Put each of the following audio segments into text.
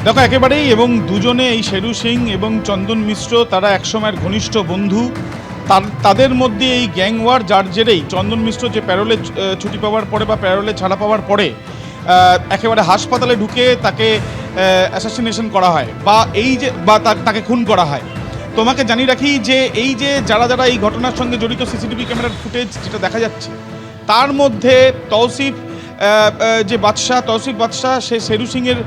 দেখো একেবারেই, এবং দুজনে এই শেরু সিং এবং চন্দন মিশ্র তারা একসময়ের ঘনিষ্ঠ বন্ধু। তাদের মধ্যে এই গ্যাং ওয়ার, যার জেরেই চন্দন মিশ্র যে প্যারোলে ছুটি পাওয়ার পরে বা প্যারোলে ছাড়া পাওয়ার পরে একেবারে হাসপাতালে ঢুকে তাকে অ্যাসাসিনেশন করা হয় বা তাকে খুন করা হয়। তোমাকে জানিয়ে রাখি যে এই যে যারা এই ঘটনার সঙ্গে জড়িত, সিসিটিভি ক্যামেরার ফুটেজ যেটা দেখা যাচ্ছে, তার মধ্যে তৌসিফ বাদশাহ সে শেরু সিংয়ের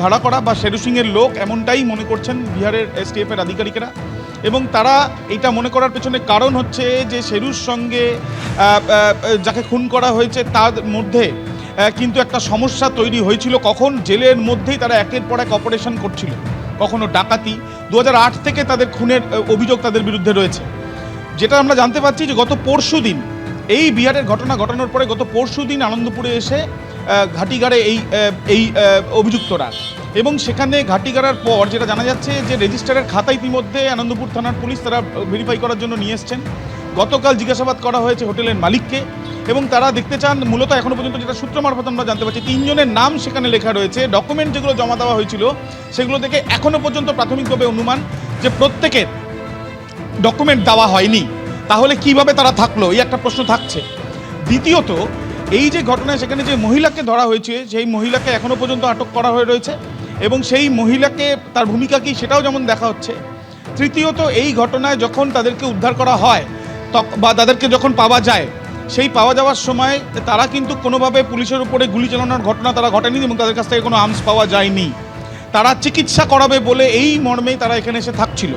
ভাড়া করা বা শেরু সিংয়ের লোক, এমনটাই মনে করছেন বিহারের এসটিএফের আধিকারিকেরা। এবং তারা এটা মনে করার পেছনে কারণ হচ্ছে যে শেরুর সঙ্গে যাকে খুন করা হয়েছে তার মধ্যে কিন্তু একটা সমস্যা তৈরি হয়েছিল। কখন জেলের মধ্যেই তারা একের পর এক অপারেশন করছিল, কখনো ডাকাতি। 2008 থেকে তাদের খুনের অভিযোগ তাদের বিরুদ্ধে রয়েছে। যেটা আমরা জানতে পারছি যে গত পরশুদিন এই বিহারের ঘটনা ঘটানোর পরে গত পরশুদিন আনন্দপুরে এসে ঘাটিগাড়ে এই অভিযুক্তরা, এবং সেখানে ঘাটিগাড়ার পর যেটা জানা যাচ্ছে যে রেজিস্টারের খাতা ইতিমধ্যে আনন্দপুর থানার পুলিশ তারা ভেরিফাই করার জন্য নিয়ে এসছেন। গতকাল জিজ্ঞাসাবাদ করা হয়েছে হোটেলের মালিককে, এবং তারা দেখতে চান মূলত এখনো পর্যন্ত যেটা সূত্র মারফত আমরা জানতে পারছি 3 জনের নাম সেখানে লেখা রয়েছে। ডকুমেন্ট যেগুলো জমা দেওয়া হয়েছিল সেগুলো থেকে এখনো পর্যন্ত প্রাথমিকভাবে অনুমান যে প্রত্যেকের ডকুমেন্ট দেওয়া হয়নি। তাহলে কিভাবে তারা থাকলো, এই একটা প্রশ্ন থাকছে। দ্বিতীয়ত, এই যে ঘটনায় সেখানে যে মহিলাকে ধরা হয়েছে সেই মহিলাকে এখনো পর্যন্ত আটক করা হয়ে রয়েছে, এবং সেই মহিলাকে তার ভূমিকা কি সেটাও যেমন দেখা হচ্ছে। তৃতীয়ত, এই ঘটনায় যখন তাদেরকে উদ্ধার করা হয় বা তাদেরকে যখন পাওয়া যায়, সেই পাওয়া যাওয়ার সময় তারা কিন্তু কোনোভাবে পুলিশের উপরে গুলি চালানোর ঘটনা তারা ঘটেনি, এবং তাদের কাছ থেকে কোনো আর্মস পাওয়া যায়নি। তারা চিকিৎসা করাবে বলে এই মর্মেই তারা এখানে এসে থাকছিল।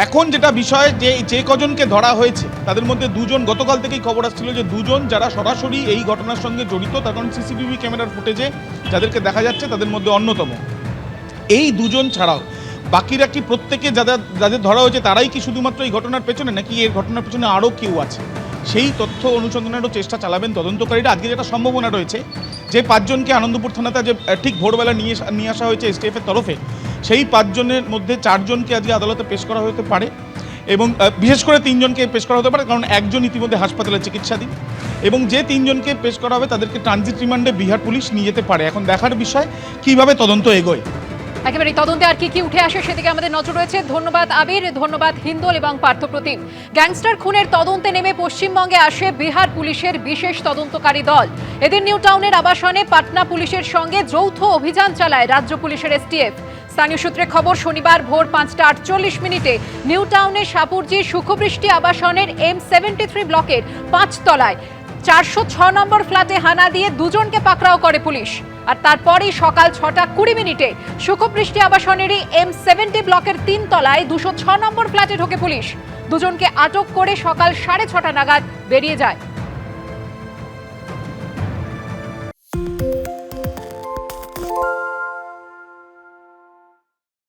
এখন যেটা বিষয় যে কজনকে ধরা হয়েছে তাদের মধ্যে 2 জন, গতকাল থেকেই খবর আসছিল যে 2 জন যারা সরাসরি এই ঘটনার সঙ্গে জড়িত, তার কারণ সিসিটিভি ক্যামেরার ফুটেজে যাদেরকে দেখা যাচ্ছে তাদের মধ্যে অন্যতম। এই 2 জন ছাড়াও বাকিরা কি প্রত্যেকে যাদের ধরা হয়েছে তারাই কি শুধুমাত্র এই ঘটনার পেছনে, নাকি এই ঘটনার পেছনে আরও কেউ আছে, সেই তথ্য অনুসন্ধানেরও চেষ্টা চালাবেন তদন্তকারীরা। আজকে যেটা সম্ভাবনা রয়েছে যে 5 জনকে আনন্দপুর থানাতে যে ঠিক ভোরবেলা নিয়ে আসা হয়েছে এসটিএফের তরফে, সেই 5 জনের মধ্যে 4 জনকে আজকে আদালতে পেশ করা হতে পারে, এবং বিশেষ করে 3 জনকে পেশ করা হতে পারে, কারণ একজন ইতিমধ্যে হাসপাতালে চিকিৎসাধীন। এবং যে 3 জনকে পেশ করা হবে তাদেরকে ট্রানজিট রিমান্ডে বিহার পুলিশ নিয়ে যেতে পারে। এখন দেখার বিষয় কিভাবে তদন্ত এগোয়। একেবারে তদন্তে আর কি উঠে আসে সেদিকে আমাদের নজর রয়েছে। ধন্যবাদ আবির, ধন্যবাদ হিন্দোল এবং পার্থপ্রতিম। গ্যাংস্টার খুনের তদন্তে নেমে পশ্চিমবঙ্গে আসে বিহার পুলিশের বিশেষ তদন্তকারী দল। এদিন নিউ টাউনের আবাসনে পাটনা পুলিশের সঙ্গে যৌথ অভিযান চালায় রাজ্য পুলিশের এসটিএফ। স্থানীয় সূত্রে খবর, শনিবার ভোর 5:48 নিউ টাউনের সাপুরজি সুখবৃষ্টি আবাসনের M73 ব্লকের 5 তলায় 406 নম্বর ফ্ল্যাটে হানা দিয়ে 2 জনকে পাকড়াও করে পুলিশ। আর তারপরেই সকাল 6:20 সুখবৃষ্টি আবাসনেরই M70 ব্লকের 3 তলায় 206 নম্বর ফ্ল্যাটে ঢোকে পুলিশ। 2 জনকে আটক করে সকাল 6:30 নাগাদ বেরিয়ে যায়।